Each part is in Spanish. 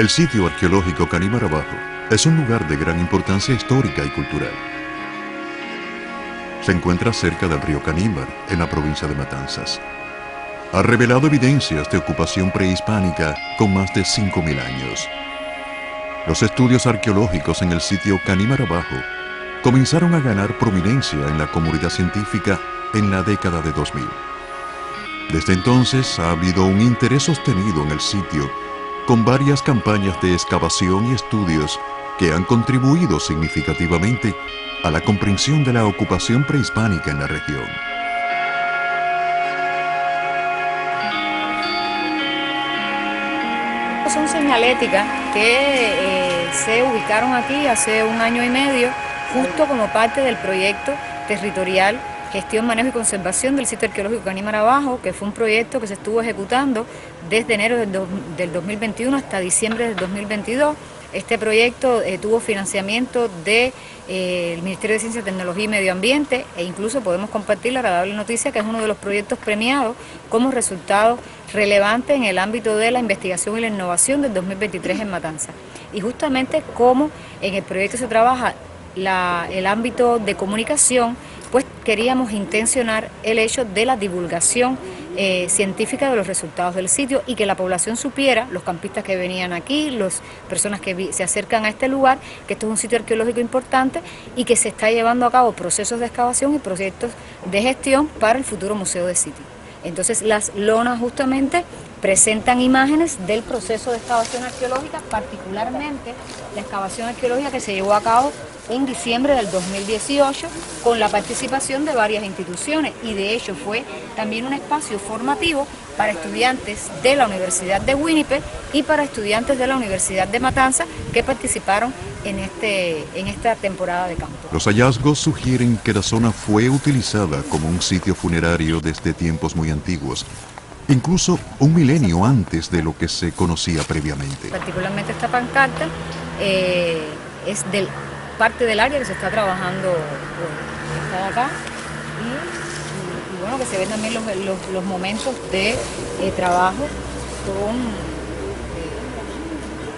El sitio arqueológico Canímarabajo es un lugar de gran importancia histórica y cultural. Se encuentra cerca del río Canímar, en la provincia de Matanzas. Ha revelado evidencias de ocupación prehispánica con más de 5.000 años. Los estudios arqueológicos en el sitio Canímarabajo comenzaron a ganar prominencia en la comunidad científica en la década de 2000. Desde entonces ha habido un interés sostenido en el sitio con varias campañas de excavación y estudios que han contribuido significativamente a la comprensión de la ocupación prehispánica en la región. Son señaléticas que se ubicaron aquí hace 1 año y medio, justo como parte del proyecto territorial Gestión, Manejo y Conservación del Sitio Arqueológico Canímarabajo, que fue un proyecto que se estuvo ejecutando desde enero del 2021 hasta diciembre del 2022. Este proyecto tuvo financiamiento del Ministerio de Ciencia, Tecnología y Medio Ambiente, e incluso podemos compartir la agradable noticia que es uno de los proyectos premiados como resultado relevante en el ámbito de la investigación y la innovación del 2023 en Matanzas. Y justamente como en el proyecto se trabaja el ámbito de comunicación, pues queríamos intencionar el hecho de la divulgación científica de los resultados del sitio y que la población supiera, los campistas que venían aquí, las personas que se acercan a este lugar, que esto es un sitio arqueológico importante y que se está llevando a cabo procesos de excavación y proyectos de gestión para el futuro museo de sitio. Entonces las lonas justamente presentan imágenes del proceso de excavación arqueológica, particularmente la excavación arqueológica que se llevó a cabo en diciembre del 2018 con la participación de varias instituciones, y de hecho fue también un espacio formativo para estudiantes de la Universidad de Winnipeg y para estudiantes de la Universidad de Matanzas que participaron en esta temporada de campo. Los hallazgos sugieren que la zona fue utilizada como un sitio funerario desde tiempos muy antiguos, incluso 1 milenio antes de lo que se conocía previamente. Particularmente esta pancarta es parte del área que se está trabajando, está acá, y bueno, que se ven también los momentos de trabajo con...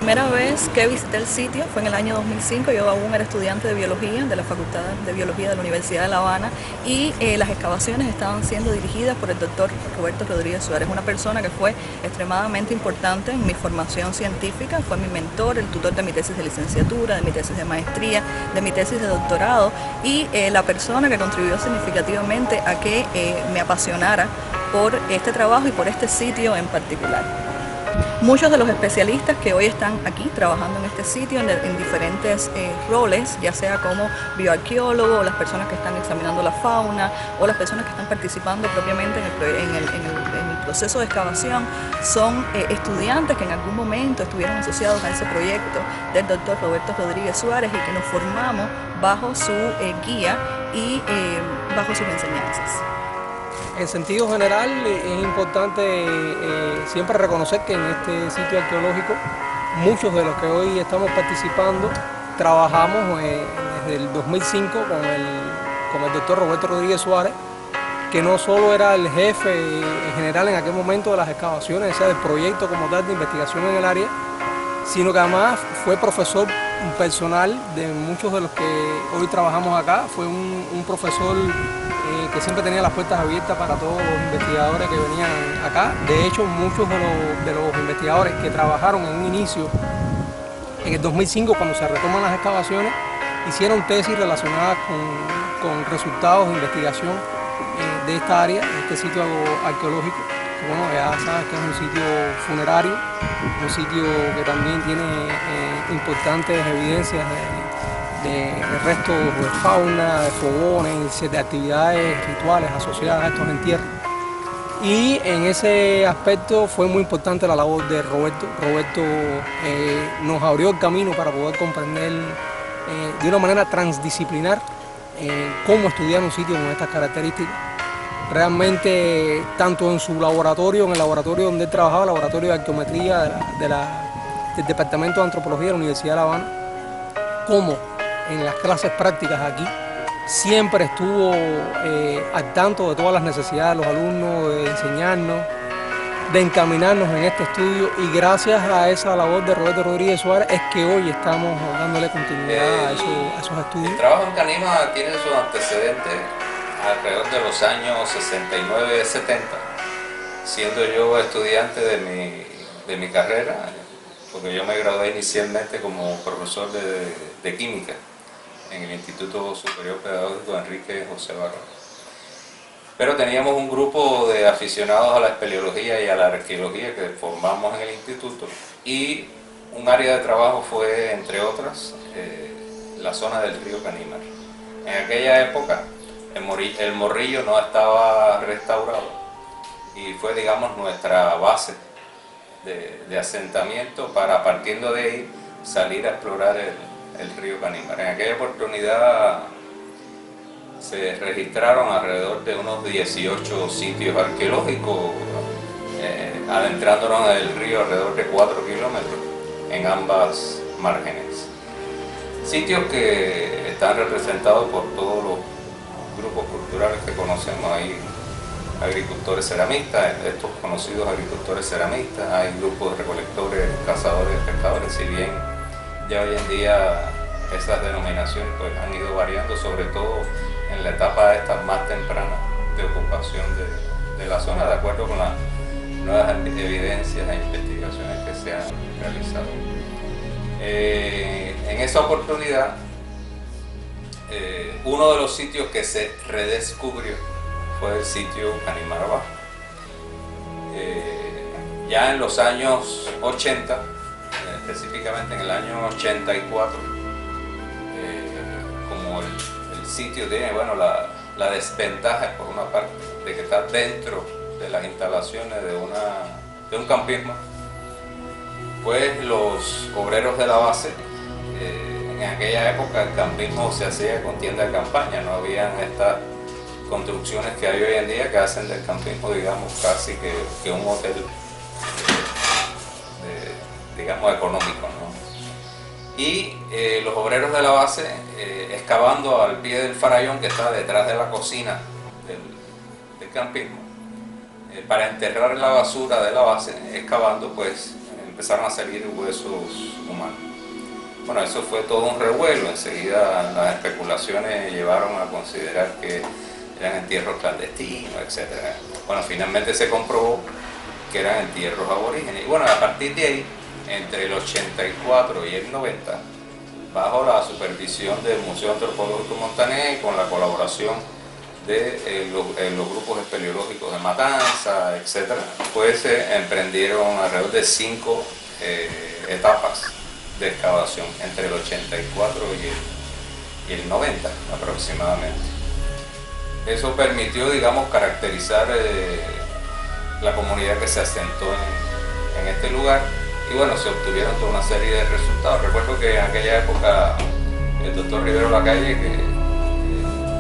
La primera vez que visité el sitio fue en el año 2005, yo aún era estudiante de biología de la Facultad de Biología de la Universidad de La Habana, y las excavaciones estaban siendo dirigidas por el doctor Roberto Rodríguez Suárez, una persona que fue extremadamente importante en mi formación científica, fue mi mentor, el tutor de mi tesis de licenciatura, de mi tesis de maestría, de mi tesis de doctorado, y la persona que contribuyó significativamente a que me apasionara por este trabajo y por este sitio en particular. Muchos de los especialistas que hoy están aquí trabajando en este sitio en diferentes roles, ya sea como bioarqueólogos, las personas que están examinando la fauna o las personas que están participando propiamente en el proceso de excavación, son estudiantes que en algún momento estuvieron asociados a ese proyecto del doctor Roberto Rodríguez Suárez y que nos formamos bajo su guía y bajo sus enseñanzas. En sentido general, es importante siempre reconocer que en este sitio arqueológico muchos de los que hoy estamos participando trabajamos desde el 2005 con el doctor Roberto Rodríguez Suárez, que no solo era el jefe general en aquel momento de las excavaciones, o sea, del proyecto como tal de investigación en el área, sino que además fue profesor personal de muchos de los que hoy trabajamos acá. Fue un profesor que siempre tenía las puertas abiertas para todos los investigadores que venían acá. De hecho, muchos de los investigadores que trabajaron en un inicio, en el 2005, cuando se retoman las excavaciones, hicieron tesis relacionadas con resultados de investigación de esta área, de este sitio arqueológico. Bueno, ya sabes que es un sitio funerario, un sitio que también tiene importantes evidencias de restos de fauna, de fogones, de actividades rituales asociadas a estos entierros. Y en ese aspecto fue muy importante la labor de Roberto. Roberto nos abrió el camino para poder comprender de una manera transdisciplinar cómo estudiar un sitio con estas características. Realmente, tanto en su laboratorio, en el laboratorio donde él trabajaba, el laboratorio de arqueometría del Departamento de Antropología de la Universidad de La Habana, como en las clases prácticas aquí, siempre estuvo al tanto de todas las necesidades de los alumnos, de enseñarnos, de encaminarnos en este estudio, y gracias a esa labor de Roberto Rodríguez Suárez es que hoy estamos dándole continuidad a esos estudios. El trabajo en Canímara tiene sus antecedentes alrededor de los años 69-70, siendo yo estudiante de mi carrera, porque yo me gradué inicialmente como profesor de química en el Instituto Superior Pedagógico Enrique José Barón. Pero teníamos un grupo de aficionados a la espeleología y a la arqueología que formamos en el instituto, y un área de trabajo fue, entre otras, la zona del río Canímara. En aquella época el Morrillo no estaba restaurado y fue, digamos, nuestra base de asentamiento para, partiendo de ahí, salir a explorar el río Canímara. En aquella oportunidad se registraron alrededor de unos 18 sitios arqueológicos, adentrándonos en el río alrededor de 4 kilómetros en ambas márgenes. Sitios que están representados por todos los grupos culturales que conocemos. Hay agricultores ceramistas, estos conocidos agricultores ceramistas, hay grupos de recolectores, cazadores, pescadores, si bien ya hoy en día esas denominaciones pues han ido variando, sobre todo en la etapa esta más temprana de ocupación de la zona, de acuerdo con las nuevas evidencias e investigaciones que se han realizado. En esa oportunidad, uno de los sitios que se redescubrió fue el sitio Canímara Bajo. Ya en los años 80, específicamente en el año 84, como el sitio tiene, bueno, la desventaja, por una parte, de que está dentro de las instalaciones de un campismo, pues los obreros de la base, en aquella época el campismo se hacía con tienda de campaña, no habían estas construcciones que hay hoy en día que hacen del campismo, digamos, casi que un hotel, digamos, económico, ¿no? Y los obreros de la base, excavando al pie del farallón que está detrás de la cocina del campismo, para enterrar la basura de la base, excavando, pues empezaron a salir huesos humanos. Bueno, eso fue todo un revuelo. Enseguida las especulaciones llevaron a considerar que eran entierros clandestinos, etc. Bueno, finalmente se comprobó que eran entierros aborígenes. Y bueno, a partir de ahí, entre el 84 y el 90, bajo la supervisión del Museo Antropológico Montaner y con la colaboración de los grupos espeleológicos de Matanza, etc., pues se emprendieron alrededor de 5 etapas de excavación entre el 84 y el 90 aproximadamente. Eso permitió, digamos, caracterizar la comunidad que se asentó en este lugar, y bueno, se obtuvieron toda una serie de resultados. Recuerdo que en aquella época el doctor Rivero Lacalle, que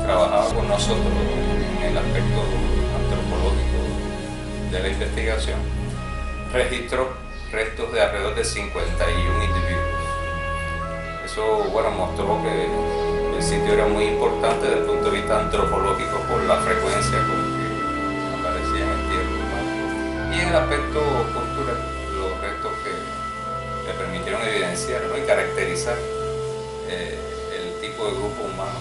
trabajaba con nosotros en el aspecto antropológico de la investigación, registró restos de alrededor de 51 individuos. Eso, bueno, mostró que el sitio era muy importante desde el punto de vista antropológico por la frecuencia con que aparecían entierros humanos. Y en el aspecto cultural, los restos que permitieron evidenciar, ¿no?, y caracterizar el tipo de grupo humano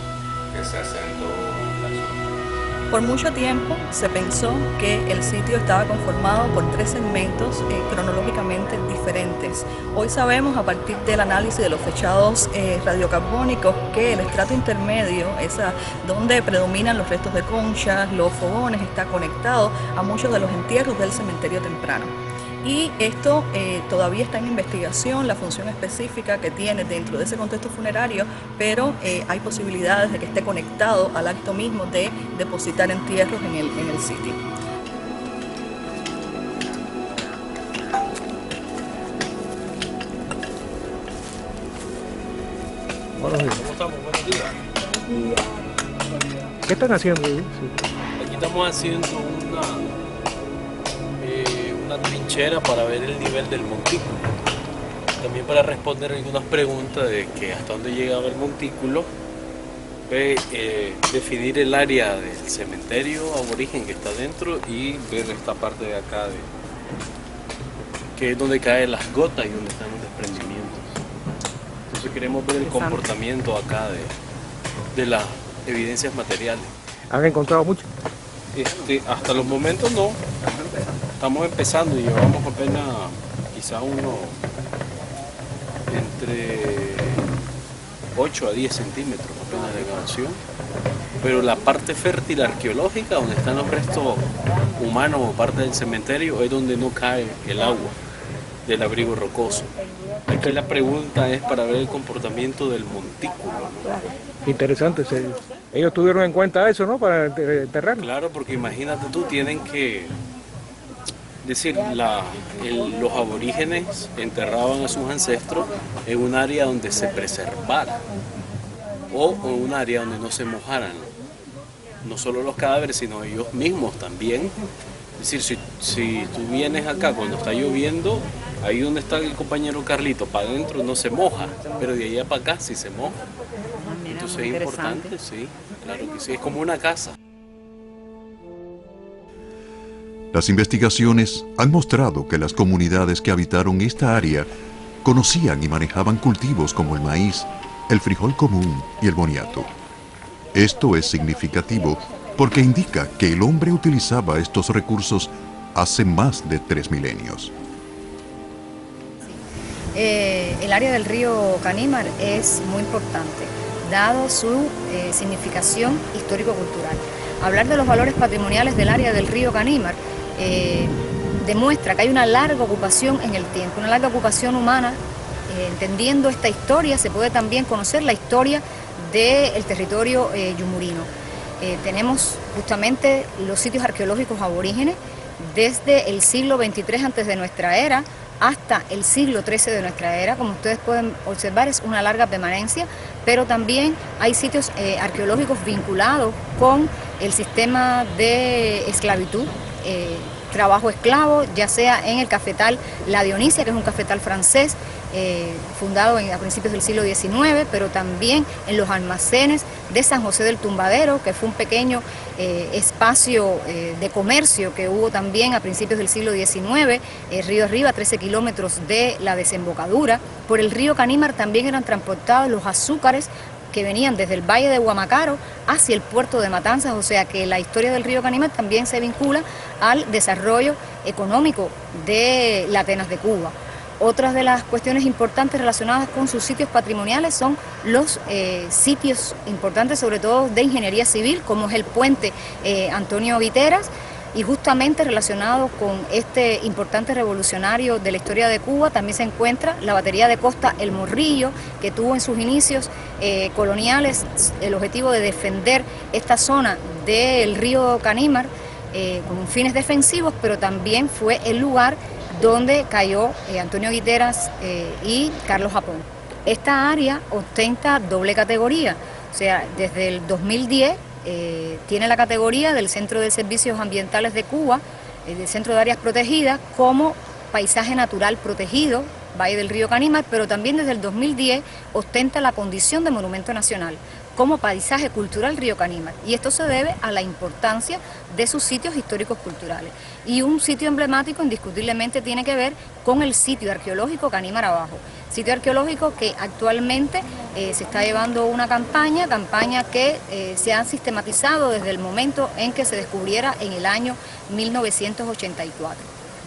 que se asentó en la zona. Por mucho tiempo se pensó que el sitio estaba conformado por 3 segmentos cronológicamente diferentes. Hoy sabemos, a partir del análisis de los fechados radiocarbónicos, que el estrato intermedio, donde predominan los restos de conchas, los fogones, está conectado a muchos de los entierros del cementerio temprano. Y esto todavía está en investigación, la función específica que tiene dentro de ese contexto funerario, pero hay posibilidades de que esté conectado al acto mismo de depositar entierros en el sitio. Buenos días. ¿Cómo estamos? Buenos días. ¿Qué están haciendo? Aquí estamos haciendo una trinchera para ver el nivel del montículo. También para responder algunas preguntas de que hasta dónde llegaba el montículo, definir el área del cementerio aborigen que está dentro y ver esta parte de acá que es donde caen las gotas y donde están los desprendimientos. Entonces queremos ver el comportamiento acá de las evidencias materiales. ¿Han encontrado mucho? Hasta los momentos no. Estamos empezando y llevamos apenas quizá entre 8 a 10 centímetros apenas de excavación. Pero la parte fértil arqueológica, donde están los restos humanos o parte del cementerio, es donde no cae el agua del abrigo rocoso. Aquí la pregunta es para ver el comportamiento del montículo, ¿no? Interesante, ellos tuvieron en cuenta eso, ¿no? Para enterrar. Claro, porque imagínate tú, tienen que decir, los aborígenes enterraban a sus ancestros en un área donde se preservara o en un área donde no se mojaran, no solo los cadáveres, sino ellos mismos también. Es decir, si tú vienes acá cuando está lloviendo, ahí donde está el compañero Carlito, para adentro no se moja, pero de allá para acá sí se moja. Entonces es importante, sí, claro que sí, es como una casa. Las investigaciones han mostrado que las comunidades que habitaron esta área conocían y manejaban cultivos como el maíz, el frijol común y el boniato. Esto es significativo porque indica que el hombre utilizaba estos recursos hace más de 3 milenios. El área del río Canímar es muy importante, dado su significación histórico-cultural. Hablar de los valores patrimoniales del área del río Canímar demuestra que hay una larga ocupación en el tiempo, una larga ocupación humana. Entendiendo esta historia, se puede también conocer la historia del territorio yumurino. Tenemos justamente los sitios arqueológicos aborígenes desde el siglo XXIII antes de nuestra era hasta el siglo XIII de nuestra era. Como ustedes pueden observar, es una larga permanencia, pero también hay sitios arqueológicos vinculados con el sistema de esclavitud, trabajo esclavo, ya sea en el cafetal La Dionisia, que es un cafetal francés, fundado a principios del siglo XIX, pero también en los almacenes de San José del Tumbadero, que fue un pequeño espacio de comercio que hubo también a principios del siglo XIX, río arriba, 13 kilómetros de la desembocadura. Por el río Canímar también eran transportados los azúcares que venían desde el valle de Huamacaro hacia el puerto de Matanzas, o sea que la historia del río Canímar también se vincula al desarrollo económico de la Atenas de Cuba. Otras de las cuestiones importantes relacionadas con sus sitios patrimoniales son los sitios importantes, sobre todo de ingeniería civil, como es el puente Antonio Guiteras, y justamente relacionado con este importante revolucionario de la historia de Cuba también se encuentra la batería de costa El Morrillo, que tuvo en sus inicios coloniales el objetivo de defender esta zona del río Canímar con fines defensivos, pero también fue el lugar donde cayó Antonio Guiteras y Carlos Japón. Esta área ostenta doble categoría, o sea, desde el 2010 tiene la categoría del Centro de Servicios Ambientales de Cuba, del Centro de Áreas Protegidas, como paisaje natural protegido, Valle del Río Canímar, pero también desde el 2010 ostenta la condición de monumento nacional como paisaje cultural Río Canímar, y esto se debe a la importancia de sus sitios históricos culturales. Y un sitio emblemático indiscutiblemente tiene que ver con el sitio arqueológico Canímar Abajo, sitio arqueológico que actualmente se está llevando una campaña que se ha sistematizado desde el momento en que se descubriera en el año 1984.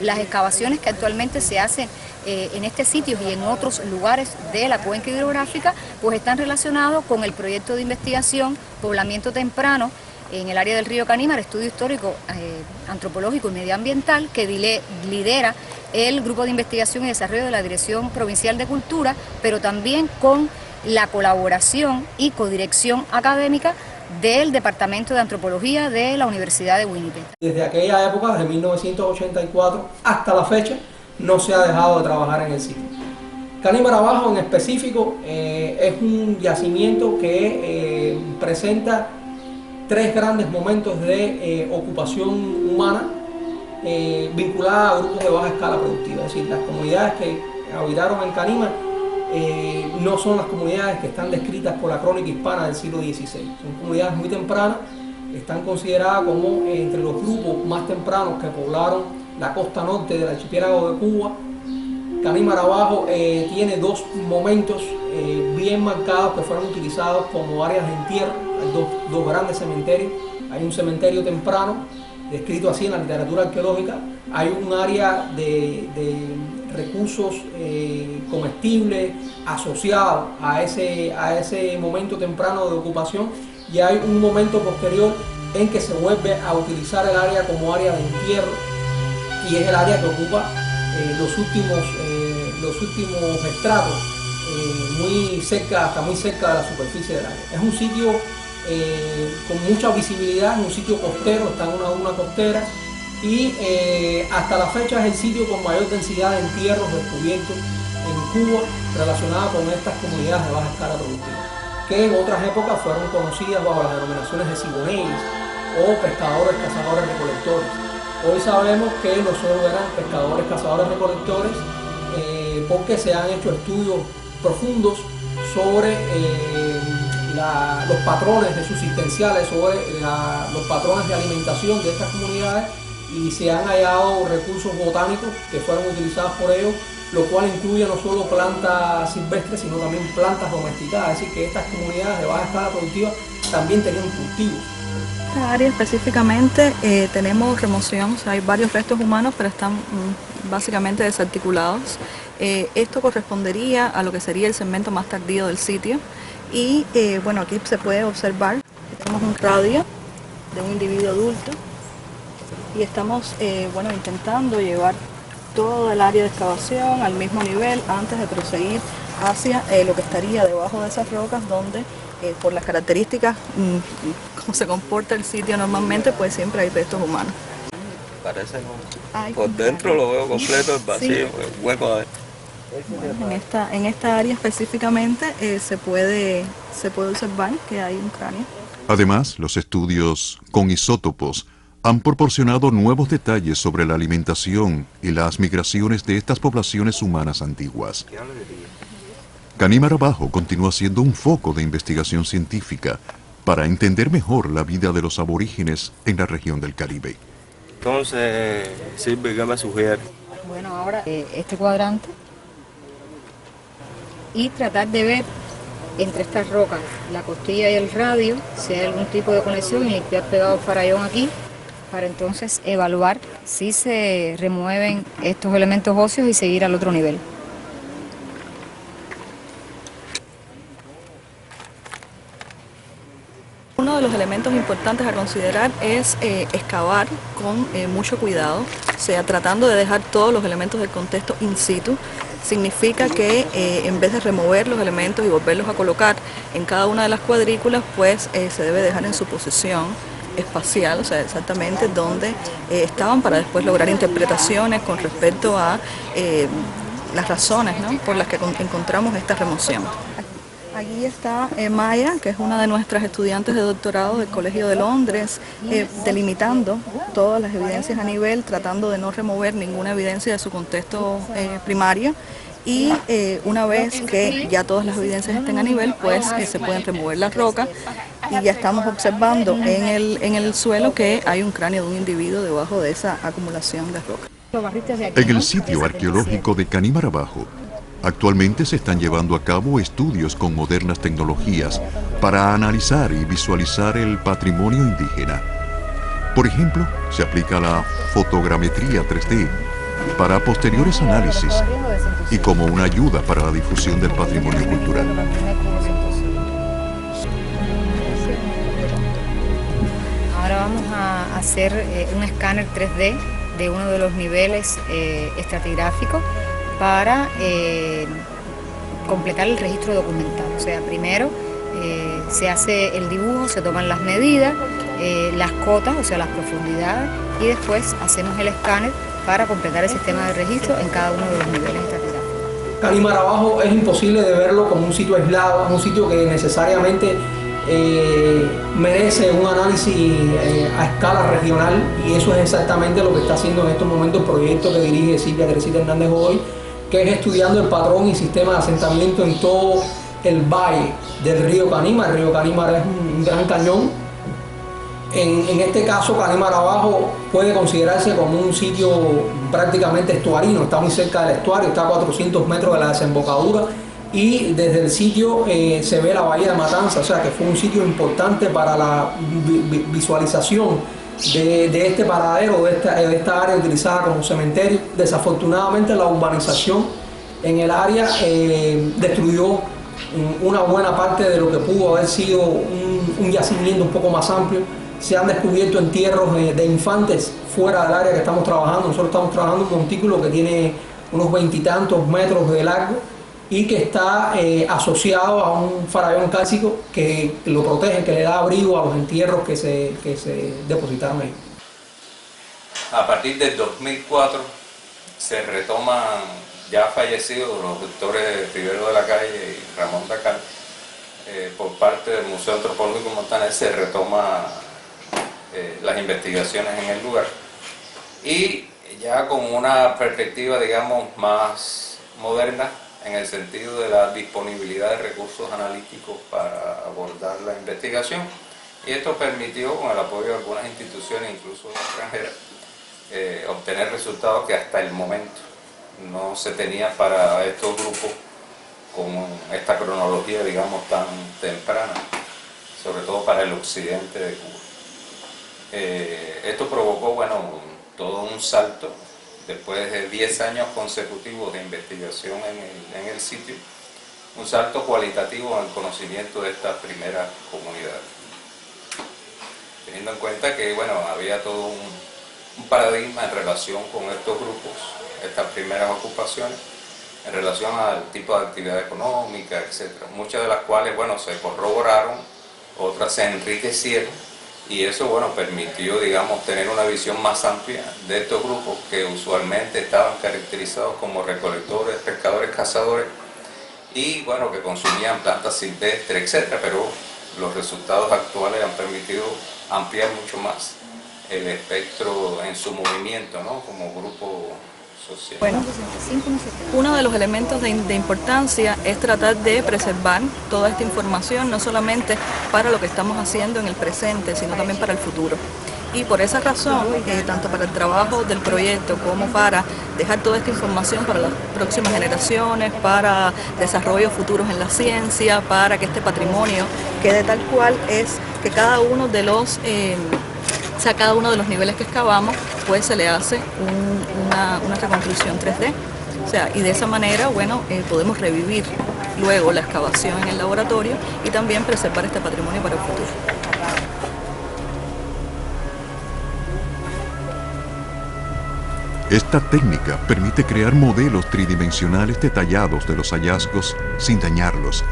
Las excavaciones que actualmente se hacen en este sitio y en otros lugares de la cuenca hidrográfica pues están relacionados con el proyecto de investigación Poblamiento Temprano en el área del río Canímar, estudio histórico, antropológico y medioambiental que lidera el Grupo de Investigación y Desarrollo de la Dirección Provincial de Cultura, pero también con la colaboración y codirección académica del Departamento de Antropología de la Universidad de Winnipeg. Desde aquella época, desde 1984 hasta la fecha, no se ha dejado de trabajar en el sitio. Canímar Abajo en específico es un yacimiento que presenta 3 grandes momentos de ocupación humana vinculada a grupos de baja escala productiva. Es decir, las comunidades que habitaron en Canímar no son las comunidades que están descritas por la crónica hispana del siglo XVI. Son comunidades muy tempranas, están consideradas como entre los grupos más tempranos que poblaron la costa norte del archipiélago de Cuba. Canímara Abajo tiene dos momentos bien marcados que fueron utilizados como áreas de entierro. Hay dos grandes cementerios. Hay un cementerio temprano, descrito así en la literatura arqueológica. Hay un área de recursos comestibles asociados a ese momento temprano de ocupación, y hay un momento posterior en que se vuelve a utilizar el área como área de entierro, y es el área que ocupa los últimos estratos, hasta muy cerca de la superficie del área. Es un sitio con mucha visibilidad, es un sitio costero, está en una duna costera, y hasta la fecha es el sitio con mayor densidad de entierros descubiertos en Cuba relacionada con estas comunidades de baja escala productiva, que en otras épocas fueron conocidas bajo las denominaciones de siboneyes o pescadores, cazadores, recolectores. Hoy sabemos que no solo eran pescadores, cazadores, recolectores, porque se han hecho estudios profundos sobre los patrones de subsistenciales, sobre los patrones de alimentación de estas comunidades, y se han hallado recursos botánicos que fueron utilizados por ellos, lo cual incluye no solo plantas silvestres, sino también plantas domesticadas, es decir, que estas comunidades de baja escala productiva también tenían cultivos. En esta área específicamente tenemos remoción, o sea, hay varios restos humanos, pero están básicamente desarticulados. Esto correspondería a lo que sería el segmento más tardío del sitio, y bueno, aquí se puede observar que tenemos un radio de un individuo adulto, y estamos bueno, intentando llevar todo el área de excavación al mismo nivel antes de proseguir hacia lo que estaría debajo de esas rocas, donde por las características, cómo se comporta el sitio normalmente, pues siempre hay restos humanos. Parece no. Por dentro lo veo completo, el vacío, sí. El hueco adentro. En esta área específicamente se puede observar que hay un cráneo. Además, los estudios con isótopos han proporcionado nuevos detalles sobre la alimentación y las migraciones de estas poblaciones humanas antiguas. Canímara Abajo continúa siendo un foco de investigación científica para entender mejor la vida de los aborígenes en la región del Caribe. Entonces, Silvia, ¿qué me sugiere? Bueno, ahora este cuadrante, y tratar de ver entre estas rocas, la costilla y el radio, si hay algún tipo de conexión, y quedar pegado el farallón aquí, para entonces evaluar si se remueven estos elementos óseos y seguir al otro nivel. Uno de los elementos importantes a considerar es excavar con mucho cuidado, o sea, tratando de dejar todos los elementos del contexto in situ. Significa que en vez de remover los elementos y volverlos a colocar en cada una de las cuadrículas, pues se debe dejar en su posición espacial, o sea, exactamente donde estaban, para después lograr interpretaciones con respecto a las razones, ¿no?, por las que encontramos esta remoción. Aquí está Maya, que es una de nuestras estudiantes de doctorado del Colegio de Londres, delimitando todas las evidencias a nivel, tratando de no remover ninguna evidencia de su contexto primario, y una vez que ya todas las evidencias estén a nivel, pues se pueden remover las rocas, y ya estamos observando en el suelo que hay un cráneo de un individuo debajo de esa acumulación de rocas. En el sitio arqueológico de Canímara Abajo, actualmente se están llevando a cabo estudios con modernas tecnologías para analizar y visualizar el patrimonio indígena. Por ejemplo, se aplica la fotogrametría 3D para posteriores análisis y como una ayuda para la difusión del patrimonio cultural. Ahora vamos a hacer un escáner 3D de uno de los niveles estratigráficos para completar el registro documental. O sea, primero se hace el dibujo, se toman las medidas, las cotas, o sea, las profundidades, y después hacemos el escáner para completar el sistema de registro en cada uno de los niveles estratigráficos. Canímara Abajo es imposible de verlo como un sitio aislado, es un sitio que necesariamente merece un análisis a escala regional, y eso es exactamente lo que está haciendo en estos momentos el proyecto que dirige Silvia Teresita Hernández Godoy, que es estudiando el patrón y sistema de asentamiento en todo el valle del río Canímara. El río Canímara es un gran cañón En este caso, Caní-Marabajo puede considerarse como un sitio prácticamente estuarino, está muy cerca del estuario, está a 400 metros de la desembocadura y desde el sitio se ve la bahía de Matanzas, o sea que fue un sitio importante para la visualización de este paradero, de esta área utilizada como cementerio. Desafortunadamente la urbanización en el área destruyó una buena parte de lo que pudo haber sido un yacimiento un poco más amplio. Se han descubierto entierros de infantes fuera del área que estamos trabajando. Nosotros estamos trabajando un montículo que tiene unos 20 y tantos metros de largo y que está asociado a un farallón cálcico que lo protege, que le da abrigo a los entierros que se depositaron ahí. A partir del 2004 se retoman ya fallecidos los doctores Rivero de la Calle y Ramón Dacal. Por parte del Museo Antropológico Montaner se retoma las investigaciones en el lugar y ya con una perspectiva, digamos, más moderna en el sentido de la disponibilidad de recursos analíticos para abordar la investigación, y esto permitió, con el apoyo de algunas instituciones, incluso extranjeras, obtener resultados que hasta el momento no se tenía para estos grupos con esta cronología, digamos, tan temprana, sobre todo para el occidente de Cuba. Esto provocó, bueno, todo un salto después de 10 años consecutivos de investigación en el sitio, un salto cualitativo en el conocimiento de estas primeras comunidades. Teniendo en cuenta que, bueno, había todo un paradigma en relación con estos grupos, estas primeras ocupaciones, en relación al tipo de actividad económica, etc. Muchas de las cuales, bueno, se corroboraron, otras se enriquecieron, y eso, bueno, permitió, digamos, tener una visión más amplia de estos grupos que usualmente estaban caracterizados como recolectores, pescadores, cazadores, y, bueno, que consumían plantas silvestres, etc. Pero los resultados actuales han permitido ampliar mucho más el espectro en su movimiento, ¿no?, como grupo social. Bueno, uno de los elementos de importancia es tratar de preservar toda esta información, no solamente para lo que estamos haciendo en el presente, sino también para el futuro. Y por esa razón, tanto para el trabajo del proyecto como para dejar toda esta información para las próximas generaciones, para desarrollos futuros en la ciencia, para que este patrimonio quede tal cual, es que cada uno de los cada uno de los niveles que excavamos, pues se le hace una reconstrucción 3D. O sea, y de esa manera, bueno, podemos revivir luego la excavación en el laboratorio y también preservar este patrimonio para el futuro. Esta técnica permite crear modelos tridimensionales detallados de los hallazgos sin dañarlos,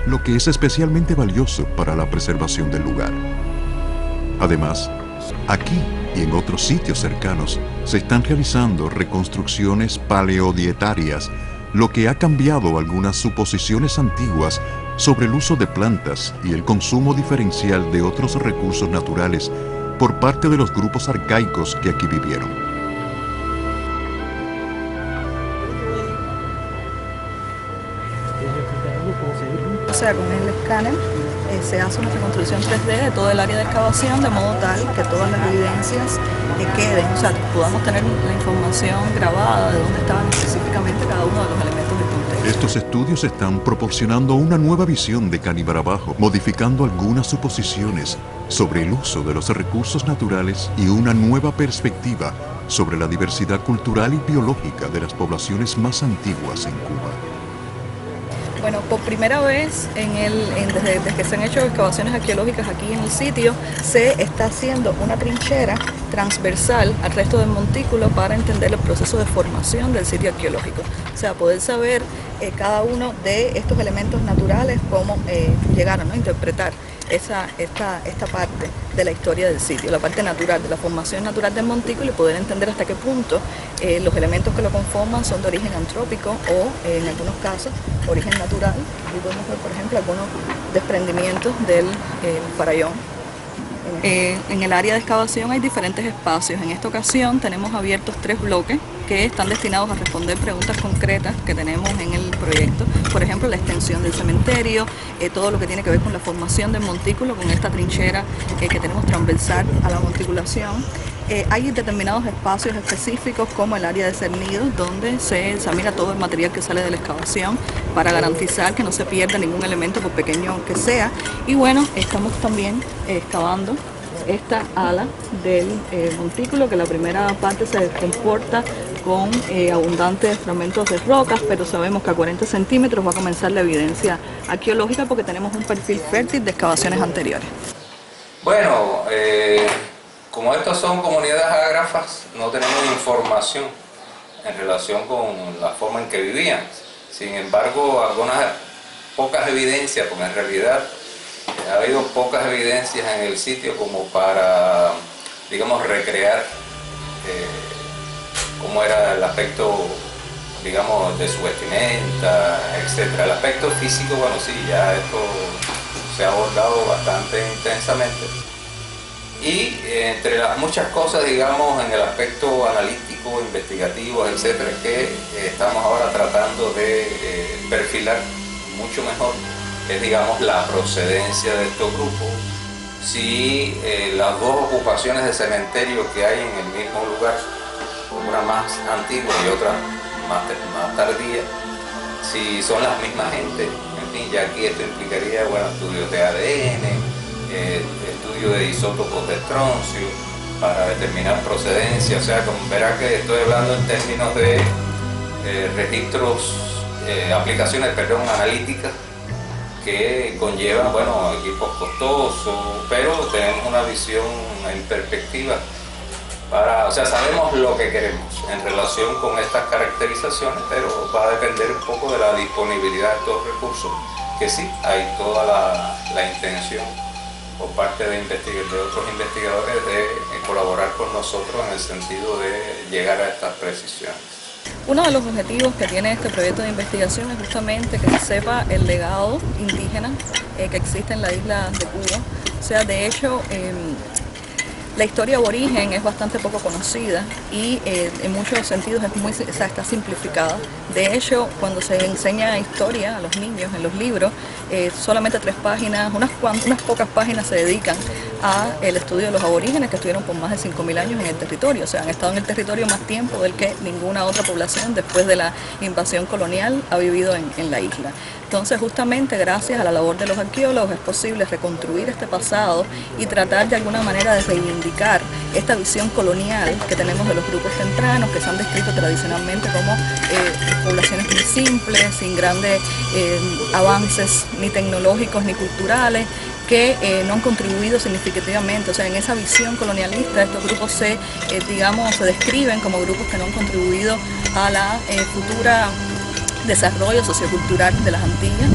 lo que es especialmente valioso para la preservación del lugar. Además, aquí y en otros sitios cercanos se están realizando reconstrucciones paleodietarias, lo que ha cambiado algunas suposiciones antiguas sobre el uso de plantas y el consumo diferencial de otros recursos naturales por parte de los grupos arcaicos que aquí vivieron. O sea, con el escáner se hace una reconstrucción 3D de todo el área de excavación, de modo tal que todas las evidencias queden, o sea, podamos tener la información grabada de dónde estaban específicamente cada uno de los elementos del contexto. Estos estudios están proporcionando una nueva visión de Caní-Marabajo, modificando algunas suposiciones sobre el uso de los recursos naturales y una nueva perspectiva sobre la diversidad cultural y biológica de las poblaciones más antiguas en Cuba. Bueno, por primera vez desde que se han hecho excavaciones arqueológicas aquí en el sitio, se está haciendo una trinchera transversal al resto del montículo para entender el proceso de formación del sitio arqueológico. O sea, poder saber cada uno de estos elementos naturales, cómo llegaron, ¿no?, a interpretar esta parte de la historia del sitio, la parte natural, de la formación natural del montículo, y poder entender hasta qué punto los elementos que lo conforman son de origen antrópico o, en algunos casos, origen natural. Y podemos ver, por ejemplo, algunos desprendimientos del farallón En el área de excavación hay diferentes espacios. En esta ocasión tenemos abiertos 3 bloques que están destinados a responder preguntas concretas que tenemos en el proyecto. Por ejemplo, la extensión del cementerio, todo lo que tiene que ver con la formación del montículo, con esta trinchera que tenemos transversal a la monticulación. Hay determinados espacios específicos como el área de cernidos, donde se examina todo el material que sale de la excavación para garantizar que no se pierda ningún elemento, por pequeño que sea. Y bueno, estamos también excavando esta ala del montículo, que la primera parte se comporta con abundantes fragmentos de rocas, pero sabemos que a 40 centímetros va a comenzar la evidencia arqueológica porque tenemos un perfil fértil de excavaciones anteriores. Bueno, como estos son comunidades ágrafas, no tenemos información en relación con la forma en que vivían. Sin embargo, algunas pocas evidencias, porque en realidad ha habido pocas evidencias en el sitio como para, digamos, recrear cómo era el aspecto, digamos, de su vestimenta, etc. El aspecto físico, bueno, sí, ya esto se ha abordado bastante intensamente. Y entre las muchas cosas, digamos, en el aspecto analítico, investigativo, etcétera, que estamos ahora tratando de perfilar mucho mejor, es, digamos, la procedencia de estos grupos. Si las 2 ocupaciones de cementerio que hay en el mismo lugar, una más antigua y otra más tardía, si son las mismas gente. En fin, ya aquí esto implicaría, bueno, estudios de ADN, estudio de isótopos de estroncio para determinar procedencia. O sea, como verá que estoy hablando en términos de registros, aplicaciones, perdón, analíticas que conllevan, bueno, equipos costosos, pero tenemos una visión en perspectiva o sea, sabemos lo que queremos en relación con estas caracterizaciones, pero va a depender un poco de la disponibilidad de estos recursos, que sí, hay toda la intención por parte de otros investigadores de colaborar con nosotros en el sentido de llegar a estas precisiones. Uno de los objetivos que tiene este proyecto de investigación es justamente que se sepa el legado indígena que existe en la isla de Cuba. O sea, de hecho, la historia aborigen es bastante poco conocida y en muchos sentidos está simplificada. De hecho, cuando se enseña historia a los niños en los libros, solamente 3 páginas, unas pocas páginas se dedican al estudio de los aborígenes, que estuvieron por más de 5.000 años en el territorio. O sea, han estado en el territorio más tiempo del que ninguna otra población después de la invasión colonial ha vivido en la isla. Entonces, justamente gracias a la labor de los arqueólogos es posible reconstruir este pasado y tratar de alguna manera de reivindicar esta visión colonial que tenemos de los grupos tempranos, que se han descrito tradicionalmente como poblaciones muy simples, sin grandes avances ni tecnológicos ni culturales, que no han contribuido significativamente. O sea, en esa visión colonialista estos grupos se describen como grupos que no han contribuido a la futura desarrollo sociocultural de las Antillas,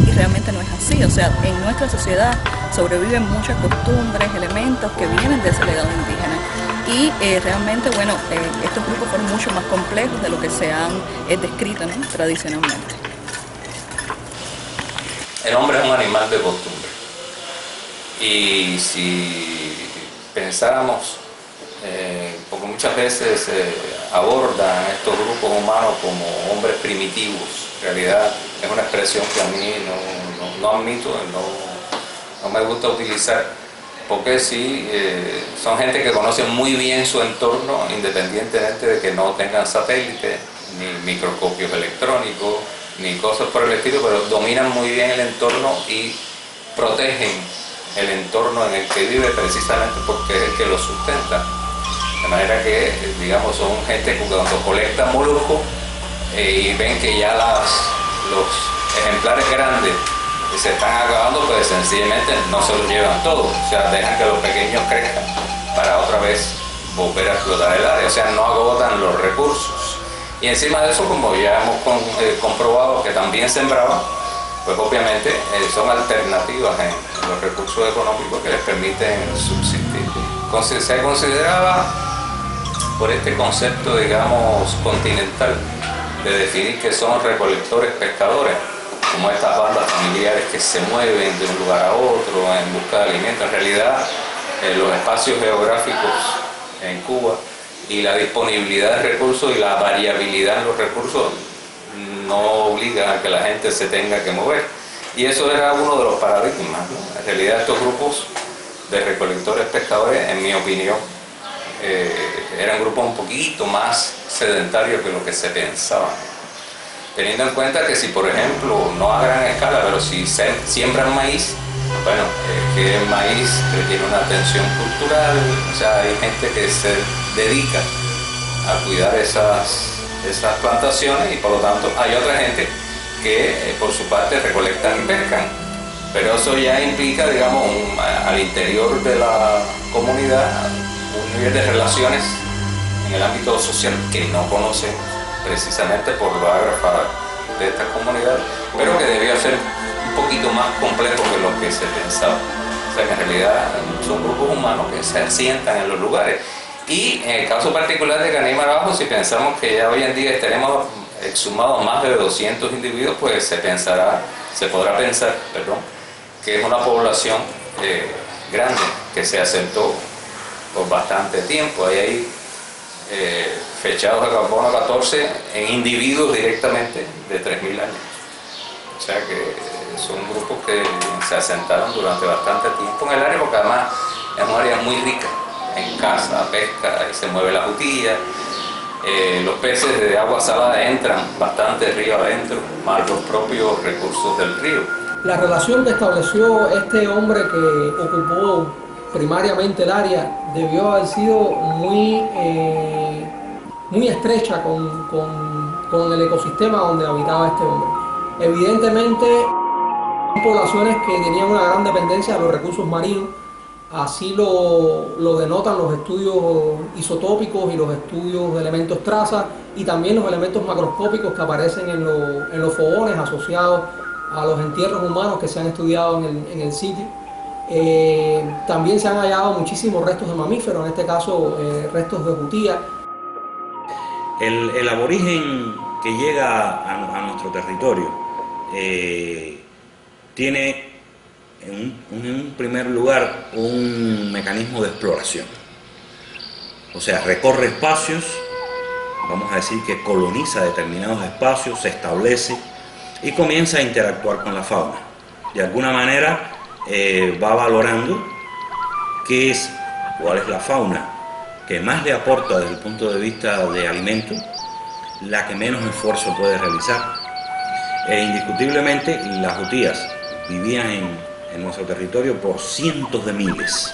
y realmente no es así. O sea, en nuestra sociedad sobreviven muchas costumbres, elementos que vienen de ese legado indígena, y realmente, bueno, estos grupos fueron mucho más complejos de lo que se han descrito, ¿no?, tradicionalmente. El hombre es un animal de costumbre, y si pensáramos, porque muchas veces se abordan estos grupos humanos como hombres primitivos, en realidad es una expresión que a mí no admito, no me gusta utilizar, porque sí, son gente que conoce muy bien su entorno, independientemente de que no tengan satélites, ni microscopios electrónicos, ni cosas por el estilo, pero dominan muy bien el entorno y protegen el entorno en el que vive, precisamente porque es el que lo sustenta. De manera que, digamos, son gente que cuando colectan moluscos y ven que ya los ejemplares grandes se están acabando, pues sencillamente no se los llevan todos. O sea, dejan que los pequeños crezcan para otra vez volver a explotar el área. O sea, no agotan los recursos. Y encima de eso, como ya hemos comprobado que también sembraban, pues obviamente son alternativas en los recursos económicos que les permiten subsistir. Se consideraba, por este concepto, digamos, continental, de definir que son recolectores pescadores, como estas bandas familiares que se mueven de un lugar a otro en busca de alimentos. En realidad, los espacios geográficos en Cuba y la disponibilidad de recursos y la variabilidad en los recursos no obliga a que la gente se tenga que mover. Y eso era uno de los paradigmas, ¿no? En realidad estos grupos de recolectores pescadores, en mi opinión, eran grupos un poquito más sedentarios que lo que se pensaba. Teniendo en cuenta que si, por ejemplo, no a gran escala, pero si siembran maíz, bueno, que el maíz requiere una atención cultural, o sea, hay gente que se dedica a cuidar esas plantaciones y por lo tanto hay otra gente que por su parte recolectan y pescan. Pero eso ya implica, digamos, al interior de la comunidad un nivel de relaciones en el ámbito social que no conocemos precisamente por lo ágrafa de estas comunidades, pero que debió ser un poquito más complejo que lo que se pensaba. O sea, que en realidad son grupos humanos que se asientan en los lugares. Y en el caso particular de Caní Marabajo, si pensamos que ya hoy en día tenemos exhumados más de 200 individuos, pues se podrá pensar, que es una población grande que se asentó por bastante tiempo. Hay fechados de carbono 14 en individuos directamente de 3.000 años. O sea que son grupos que se asentaron durante bastante tiempo en el área, porque además es un área muy rica en caza, pesca, y se mueve la jutilla. Los peces de agua salada entran bastante río adentro, más los propios recursos del río. La relación que estableció este hombre que ocupó primariamente el área debió haber sido muy estrecha con el ecosistema donde habitaba este hombre. Evidentemente, son poblaciones que tenían una gran dependencia de los recursos marinos, así lo denotan los estudios isotópicos y los estudios de elementos traza y también los elementos macroscópicos que aparecen en los fogones asociados a los entierros humanos que se han estudiado en el sitio. También se han hallado muchísimos restos de mamíferos, en este caso restos de jutía. El aborigen que llega a nuestro territorio tiene en un primer lugar un mecanismo de exploración. O sea, recorre espacios, vamos a decir que coloniza determinados espacios, se establece y comienza a interactuar con la fauna. De alguna manera va valorando cuál es la fauna que más le aporta desde el punto de vista de alimento, la que menos esfuerzo puede realizar. Indiscutiblemente las jutías vivían en nuestro territorio por cientos de miles.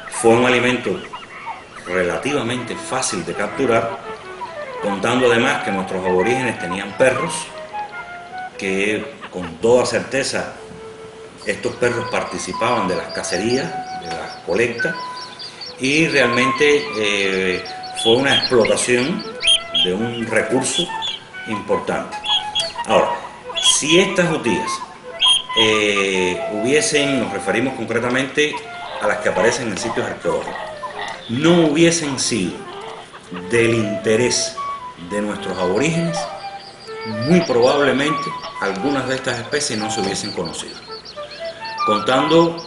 Fue un alimento relativamente fácil de capturar, contando además que nuestros aborígenes tenían perros, que con toda certeza estos perros participaban de las cacerías, de las colectas, y realmente fue una explotación de un recurso importante. Ahora, si estas jutías nos referimos concretamente a las que aparecen en sitios arqueológicos, no hubiesen sido del interés de nuestros aborígenes, muy probablemente algunas de estas especies no se hubiesen conocido. Contando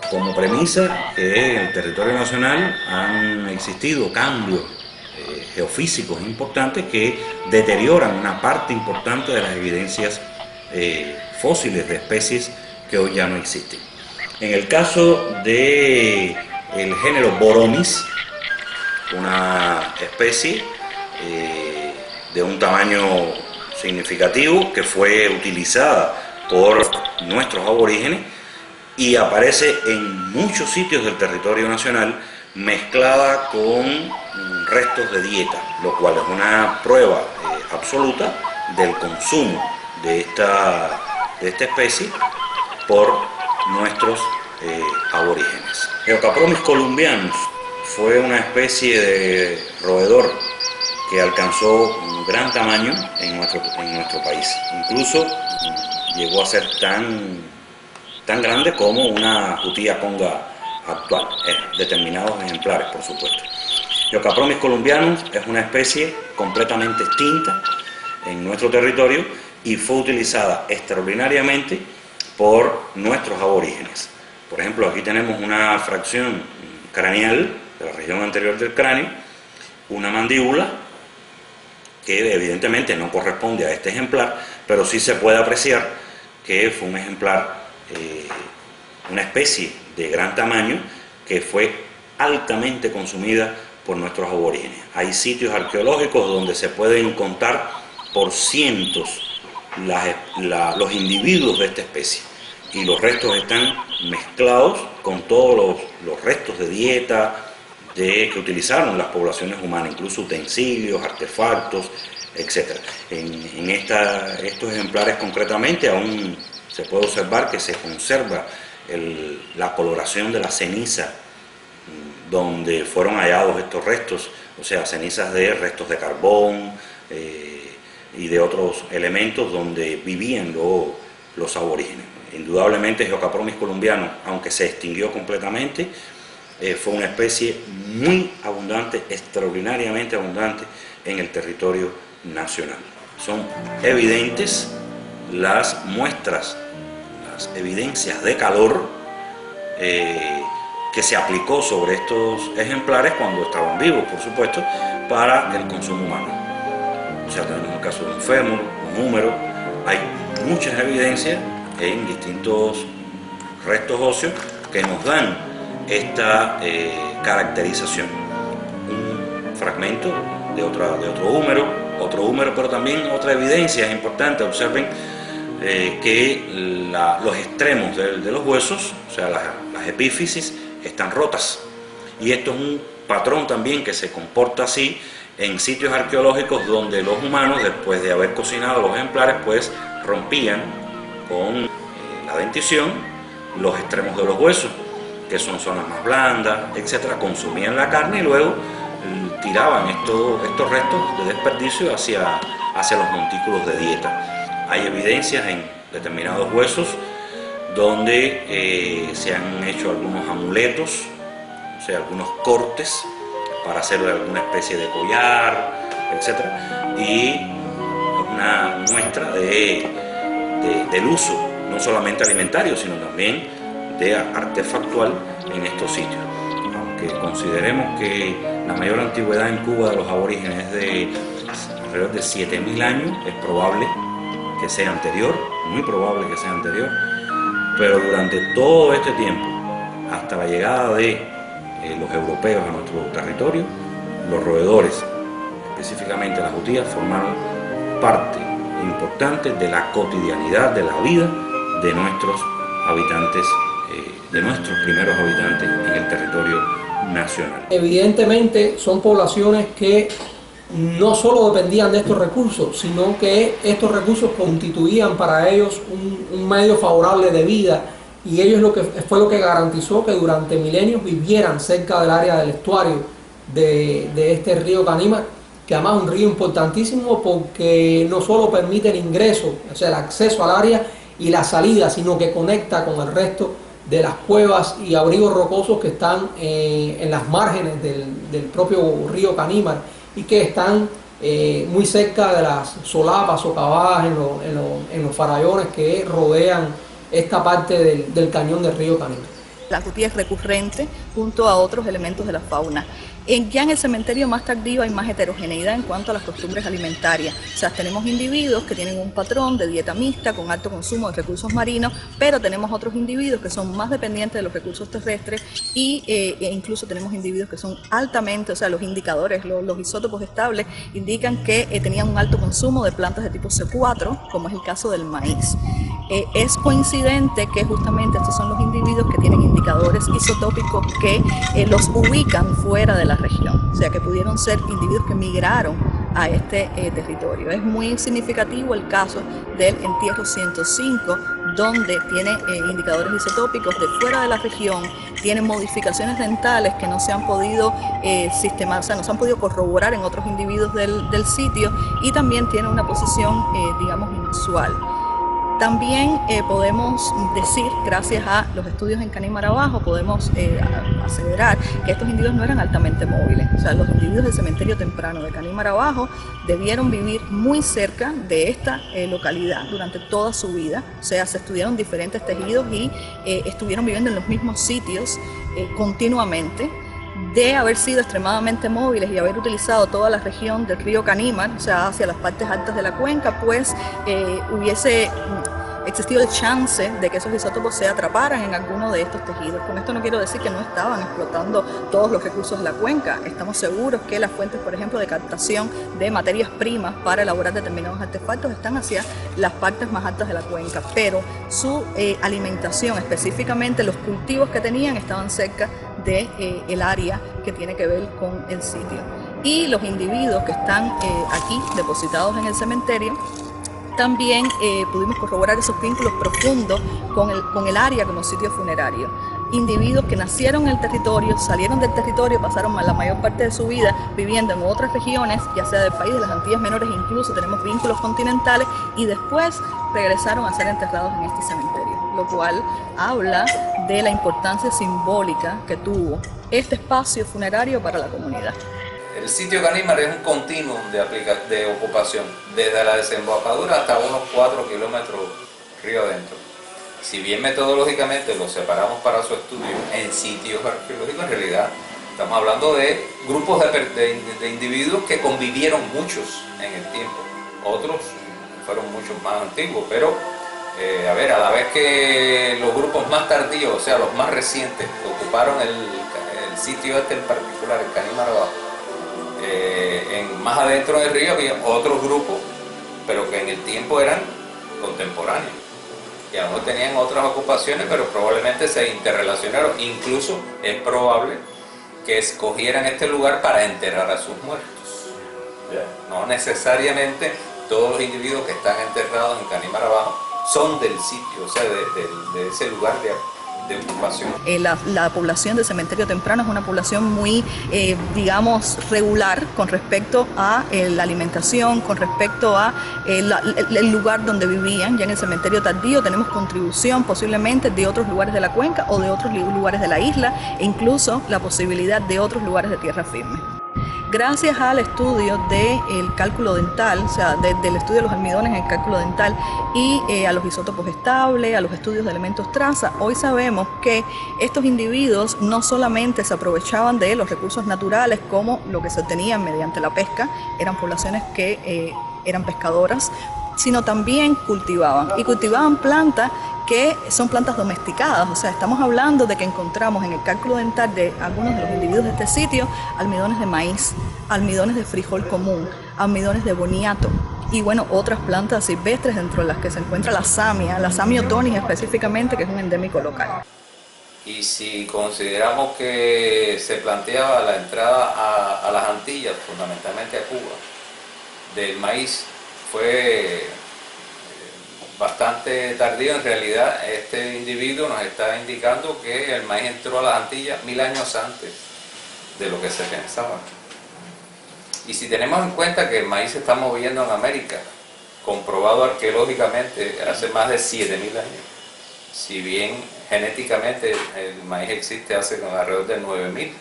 como premisa que en el territorio nacional han existido cambios geofísicos importantes que deterioran una parte importante de las evidencias fósiles de especies que hoy ya no existen. En el caso del género Boromys, una especie de un tamaño significativo que fue utilizada por nuestros aborígenes y aparece en muchos sitios del territorio nacional mezclada con restos de dieta, lo cual es una prueba absoluta del consumo de esta especie por nuestros aborígenes. Eocapromis columbianus fue una especie de roedor que alcanzó un gran tamaño en nuestro país. Incluso llegó a ser tan grande como una jutía conga actual, determinados ejemplares, por supuesto. Eocapromis columbianus es una especie completamente extinta en nuestro territorio y fue utilizada extraordinariamente por nuestros aborígenes, Por ejemplo, aquí tenemos una fracción craneal de la región anterior del cráneo, una mandíbula que evidentemente no corresponde a este ejemplar, pero sí se puede apreciar que fue un ejemplar, una especie de gran tamaño que fue altamente consumida por nuestros aborígenes. Hay sitios arqueológicos donde se pueden contar por cientos los individuos de esta especie, y los restos están mezclados con todos los restos de dieta que utilizaron las poblaciones humanas, incluso utensilios, artefactos, etc. En estos ejemplares concretamente aún se puede observar que se conserva la coloración de la ceniza donde fueron hallados estos restos, o sea, cenizas de restos de carbón y de otros elementos donde vivían los aborígenes. Indudablemente Geocapromis columbiano, aunque se extinguió completamente, fue una especie muy abundante, extraordinariamente abundante en el territorio nacional. Son evidentes las muestras, las evidencias de calor que se aplicó sobre estos ejemplares cuando estaban vivos, por supuesto, para el consumo humano. O sea, tenemos el caso de un fémur, un húmero, hay muchas evidencias en distintos restos óseos que nos dan esta caracterización. Un fragmento de otro húmero, pero también otra evidencia es importante. Observen que los extremos de los huesos, o sea, las epífisis, están rotas. Y esto es un patrón también que se comporta así en sitios arqueológicos donde los humanos, después de haber cocinado los ejemplares, pues rompían con la dentición los extremos de los huesos, que son zonas más blandas, etcétera, consumían la carne y luego tiraban estos restos de desperdicio hacia los montículos de dieta. Hay evidencias en determinados huesos donde se han hecho algunos amuletos, o sea, algunos cortes para hacer alguna especie de collar, etcétera, y una muestra del uso, no solamente alimentario, sino también de artefactual en estos sitios. Aunque consideremos que la mayor antigüedad en Cuba de los aborígenes es de alrededor de 7.000 años, es probable que sea anterior, muy probable que sea anterior, pero durante todo este tiempo, hasta la llegada de los europeos a nuestro territorio, los roedores, específicamente las jutías, formaron parte importante de la cotidianidad de la vida de nuestros habitantes, de nuestros primeros habitantes en el territorio nacional. Evidentemente son poblaciones que no solo dependían de estos recursos, sino que estos recursos constituían para ellos un medio favorable de vida, y ellos fue lo que garantizó que durante milenios vivieran cerca del área del estuario de este río Canímar, que además es un río importantísimo porque no solo permite el ingreso, o sea, el acceso al área y la salida, sino que conecta con el resto de las cuevas y abrigos rocosos que están en las márgenes del propio río Canímar y que están muy cerca de las solapas o cavadas en los farallones que rodean esta parte del cañón del río Canímar. La jutía es recurrente junto a otros elementos de la fauna. Ya en el cementerio más tardío hay más heterogeneidad en cuanto a las costumbres alimentarias. O sea, tenemos individuos que tienen un patrón de dieta mixta con alto consumo de recursos marinos, pero tenemos otros individuos que son más dependientes de los recursos terrestres e incluso tenemos individuos que son altamente, o sea, los indicadores, los isótopos estables indican que tenían un alto consumo de plantas de tipo C4, como es el caso del maíz. Es coincidente que justamente estos son los individuos que tienen indicadores isotópicos que los ubican fuera de la región, o sea que pudieron ser individuos que migraron a este territorio. Es muy significativo el caso del entierro 105, donde tiene indicadores isotópicos de fuera de la región, tiene modificaciones dentales que no se han podido sistematizar, o sea, no se han podido corroborar en otros individuos del sitio, y también tiene una posición, digamos, inusual. También podemos decir, gracias a los estudios en Caní-Marabajo, podemos aseverar que estos individuos no eran altamente móviles. O sea, los individuos del cementerio temprano de Caní-Marabajo debieron vivir muy cerca de esta localidad durante toda su vida. O sea, se estudiaron diferentes tejidos y estuvieron viviendo en los mismos sitios continuamente. De haber sido extremadamente móviles y haber utilizado toda la región del río Canímar, o sea, hacia las partes altas de la cuenca, pues hubiese existido el chance de que esos isótopos se atraparan en alguno de estos tejidos. Con esto no quiero decir que no estaban explotando todos los recursos de la cuenca. Estamos seguros que las fuentes, por ejemplo, de captación de materias primas para elaborar determinados artefactos están hacia las partes más altas de la cuenca, pero su alimentación, específicamente los cultivos que tenían, estaban cerca de el área que tiene que ver con el sitio. Y los individuos que están aquí depositados en el cementerio, también pudimos corroborar esos vínculos profundos con el área como sitio funerario. Individuos que nacieron en el territorio, salieron del territorio, pasaron la mayor parte de su vida viviendo en otras regiones, ya sea del país, de las Antillas Menores, incluso tenemos vínculos continentales, y después regresaron a ser enterrados en este cementerio, lo cual habla de la importancia simbólica que tuvo este espacio funerario para la comunidad. El sitio Canímar es un continuum de ocupación, desde la desembocadura hasta unos 4 kilómetros río adentro. Si bien metodológicamente lo separamos para su estudio en sitios arqueológicos, en realidad estamos hablando de grupos de individuos que convivieron muchos en el tiempo. Otros fueron muchos más antiguos, pero a la vez que los grupos más tardíos, o sea, los más recientes, ocuparon el sitio este en particular, el Caní-Marabajo, más adentro del río había otros grupos, pero que en el tiempo eran contemporáneos, que aún tenían otras ocupaciones, pero probablemente se interrelacionaron. Incluso es probable que escogieran este lugar para enterrar a sus muertos. No necesariamente todos los individuos que están enterrados en Caní-Marabajo son del sitio, o sea, de ese lugar de ocupación. La población del cementerio temprano es una población muy, digamos, regular con respecto a la alimentación, con respecto a el lugar donde vivían. Ya en el cementerio tardío tenemos contribución posiblemente de otros lugares de la cuenca o de otros lugares de la isla, e incluso la posibilidad de otros lugares de tierra firme. Gracias al estudio del cálculo dental, o sea, del estudio de los almidones en el cálculo dental y a los isótopos estables, a los estudios de elementos traza, hoy sabemos que estos individuos no solamente se aprovechaban de los recursos naturales como lo que se obtenían mediante la pesca, eran poblaciones que eran pescadoras, sino también cultivaban, y cultivaban plantas que son plantas domesticadas. O sea, estamos hablando de que encontramos en el cálculo dental de algunos de los individuos de este sitio almidones de maíz, almidones de frijol común, almidones de boniato y bueno, otras plantas silvestres, dentro de las que se encuentra la samia otonis específicamente, que es un endémico local. Y si consideramos que se planteaba la entrada a las Antillas, fundamentalmente a Cuba, del maíz, fue bastante tardío. En realidad, este individuo nos está indicando que el maíz entró a las Antillas 1000 años antes de lo que se pensaba. Y si tenemos en cuenta que el maíz se está moviendo en América, comprobado arqueológicamente hace más de 7000 años, si bien genéticamente el maíz existe hace alrededor de 9000,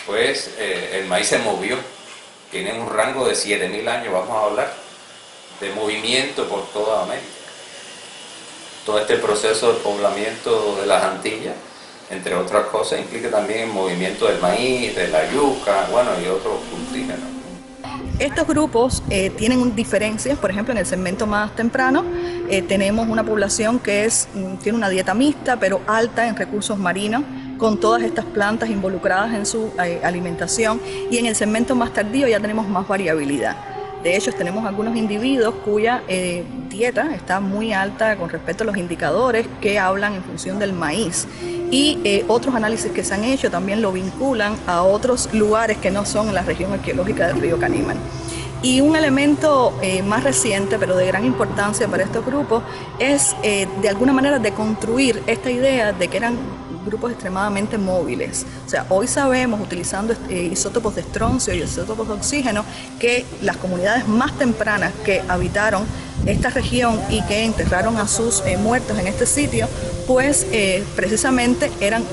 pues el maíz se movió. Tienen un rango de 7000 años, vamos a hablar, de movimiento por toda América. Todo este proceso de poblamiento de las Antillas, entre otras cosas, implica también el movimiento del maíz, de la yuca, bueno, y otros cultivos. Estos grupos tienen diferencias. Por ejemplo, en el segmento más temprano tenemos una población que tiene una dieta mixta, pero alta en recursos marinos, con todas estas plantas involucradas en su alimentación, y en el segmento más tardío ya tenemos más variabilidad. De hecho, tenemos algunos individuos cuya dieta está muy alta con respecto a los indicadores que hablan en función del maíz, y otros análisis que se han hecho también lo vinculan a otros lugares que no son en la región arqueológica del río Canímar. Y un elemento más reciente, pero de gran importancia para estos grupos, es de alguna manera de construir esta idea de que eran grupos extremadamente móviles. O sea, hoy sabemos, utilizando isótopos de estroncio y isótopos de oxígeno, que las comunidades más tempranas que habitaron esta región y que enterraron a sus muertos en este sitio, pues precisamente eran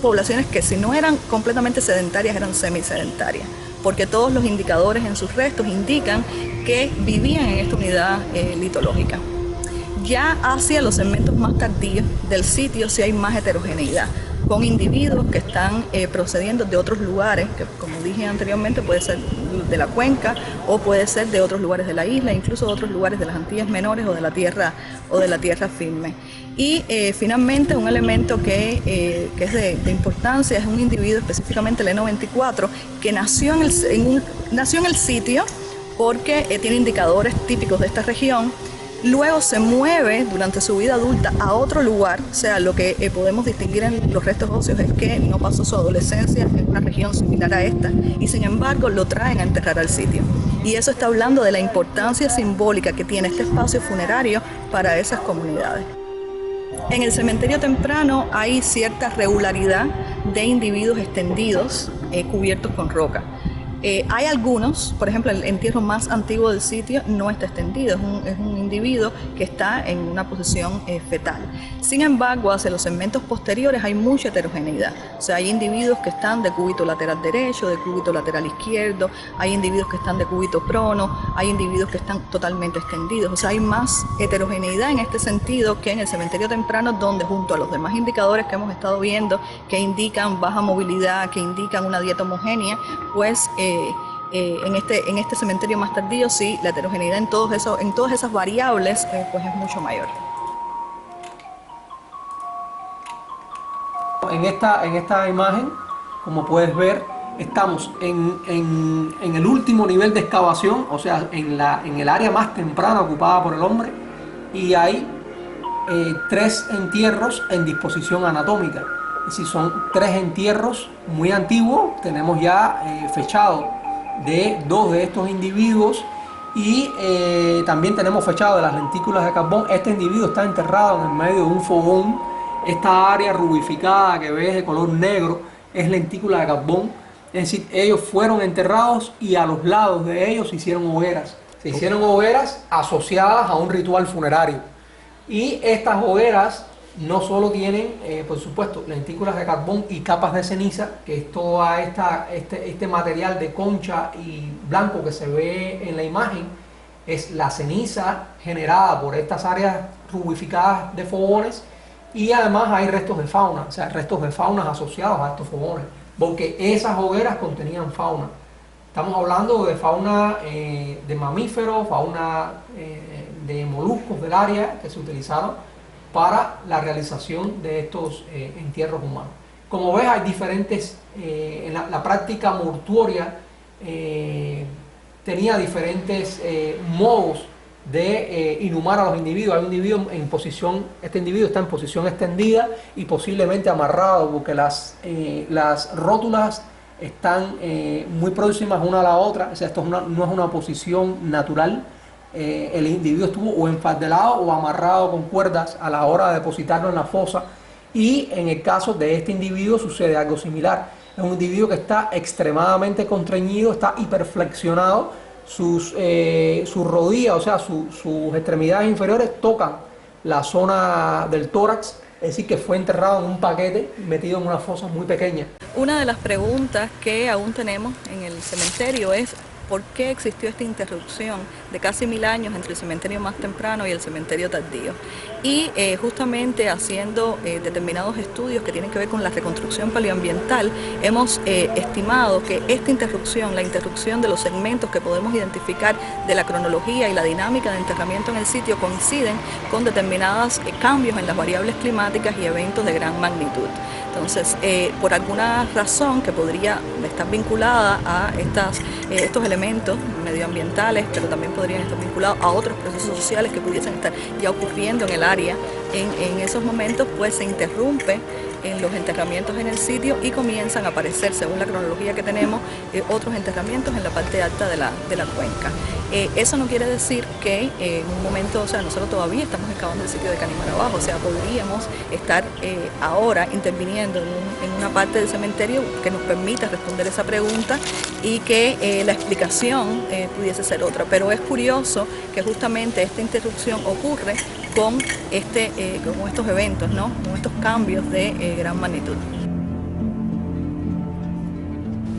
poblaciones que si no eran completamente sedentarias, eran semisedentarias, porque todos los indicadores en sus restos indican que vivían en esta unidad litológica. Ya hacia los segmentos más tardíos del sitio sí hay más heterogeneidad, con individuos que están procediendo de otros lugares, que como dije anteriormente puede ser de la cuenca o puede ser de otros lugares de la isla, incluso de otros lugares de las Antillas Menores o de la tierra firme. Y finalmente un elemento que es de importancia es un individuo, específicamente el E94, que nació en el sitio porque tiene indicadores típicos de esta región. Luego se mueve durante su vida adulta a otro lugar, o sea, lo que podemos distinguir en los restos óseos es que no pasó su adolescencia en una región similar a esta y sin embargo lo traen a enterrar al sitio. Y eso está hablando de la importancia simbólica que tiene este espacio funerario para esas comunidades. En el cementerio temprano hay cierta regularidad de individuos extendidos cubiertos con roca. Hay algunos, por ejemplo, el entierro más antiguo del sitio no está extendido, es un individuo que está en una posición fetal. Sin embargo, hacia los segmentos posteriores hay mucha heterogeneidad. O sea, hay individuos que están de cúbito lateral derecho, de cúbito lateral izquierdo, hay individuos que están de cúbito prono, hay individuos que están totalmente extendidos. O sea, hay más heterogeneidad en este sentido que en el cementerio temprano, donde junto a los demás indicadores que hemos estado viendo, que indican baja movilidad, que indican una dieta homogénea, pues en este cementerio más tardío sí, la heterogeneidad en todas esas variables pues es mucho mayor. En esta imagen, como puedes ver, estamos en el último nivel de excavación, o sea, en el área más temprana ocupada por el hombre, y hay 3 entierros en disposición anatómica. Es decir, son 3 entierros muy antiguos, tenemos ya fechado de 2 de estos individuos y también tenemos fechado de las lentículas de carbón. Este individuo está enterrado en el medio de un fogón. Esta área rubificada que ves de color negro es lentícula de carbón. Es decir, ellos fueron enterrados y a los lados de ellos se hicieron hogueras. Se hicieron hogueras asociadas a un ritual funerario. Y estas hogueras no solo tienen, por supuesto, lentículas de carbón y capas de ceniza, que es todo este material de concha y blanco que se ve en la imagen, es la ceniza generada por estas áreas rubificadas de fogones, y además hay restos de fauna, o sea, restos de fauna asociados a estos fogones, porque esas hogueras contenían fauna. Estamos hablando de fauna de mamíferos, fauna de moluscos del área que se utilizaron para la realización de estos entierros humanos. Como ves, hay diferentes, en la práctica mortuoria tenía diferentes modos de inhumar a los individuos. Hay un individuo en posición, este individuo está en posición extendida y posiblemente amarrado, porque las rótulas están muy próximas una a la otra. O sea, esto no es una posición natural. El individuo estuvo o enfardelado o amarrado con cuerdas a la hora de depositarlo en la fosa, y en el caso de este individuo sucede algo similar. Es un individuo que está extremadamente contrañido, está hiperflexionado, sus rodillas, o sea, sus extremidades inferiores tocan la zona del tórax, es decir, que fue enterrado en un paquete metido en una fosa muy pequeña. Una de las preguntas que aún tenemos en el cementerio es ¿por qué existió esta interrupción de casi 1000 años entre el cementerio más temprano y el cementerio tardío? Y justamente haciendo determinados estudios que tienen que ver con la reconstrucción paleoambiental, hemos estimado que esta interrupción, la interrupción de los segmentos que podemos identificar de la cronología y la dinámica de enterramiento en el sitio, coinciden con determinados cambios en las variables climáticas y eventos de gran magnitud. Entonces, por alguna razón que podría estar vinculada a estos elementos medioambientales, pero también podrían estar vinculados a otros procesos sociales que pudiesen estar ya ocurriendo en el área en esos momentos pues se interrumpe en los enterramientos en el sitio y comienzan a aparecer, según la cronología que tenemos, otros enterramientos en la parte alta de la cuenca. Eso no quiere decir que en un momento, o sea, nosotros todavía estamos excavando el sitio de Canímara Abajo, o sea, podríamos estar ahora interviniendo en una parte del cementerio que nos permita responder esa pregunta y que la explicación pudiese ser otra. Pero es curioso que justamente esta interrupción ocurre con estos eventos, ¿no? Con estos cambios de gran magnitud.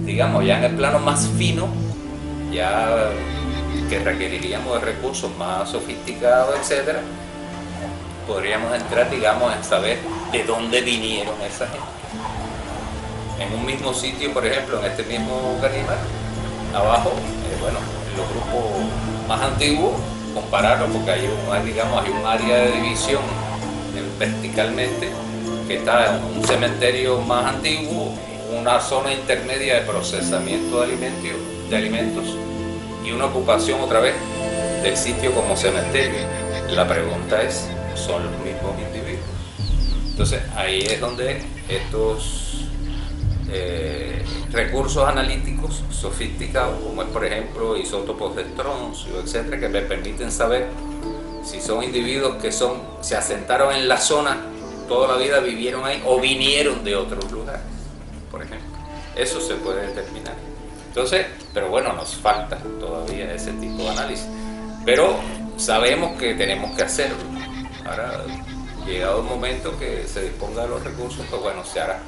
Digamos, ya en el plano más fino, ya que requeriríamos de recursos más sofisticados, etcétera, podríamos entrar, digamos, en saber de dónde vinieron esa gente. En un mismo sitio, por ejemplo, en este mismo Canímara, abajo, bueno, los grupos más antiguos, compararlo, porque hay un área de división verticalmente, que está en un cementerio más antiguo, una zona intermedia de procesamiento de alimentos y una ocupación otra vez del sitio como cementerio. La pregunta es, ¿son los mismos individuos? Entonces ahí es donde estos recursos analíticos sofisticados, como es por ejemplo isótopos de estroncio, etcétera, que me permiten saber si son individuos que se asentaron en la zona, toda la vida vivieron ahí o vinieron de otros lugares, por ejemplo. Eso se puede determinar. Entonces, pero bueno, nos falta todavía ese tipo de análisis. Pero sabemos que tenemos que hacerlo. Ahora, llegado el momento que se disponga de los recursos, pues bueno, se hará.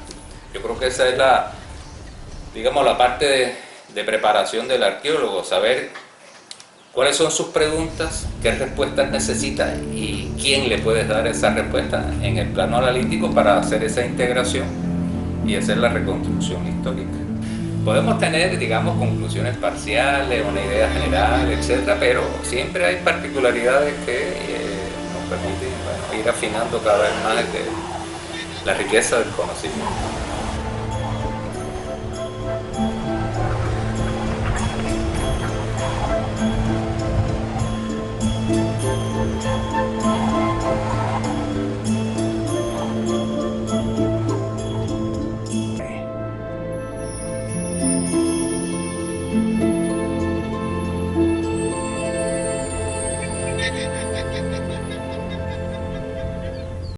Yo creo que esa es la parte de preparación del arqueólogo, saber cuáles son sus preguntas, qué respuestas necesita y quién le puede dar esa respuesta en el plano analítico para hacer esa integración y hacer la reconstrucción histórica. Podemos tener, digamos, conclusiones parciales, una idea general, etcétera, pero siempre hay particularidades que nos permiten ir afinando cada vez más la riqueza del conocimiento.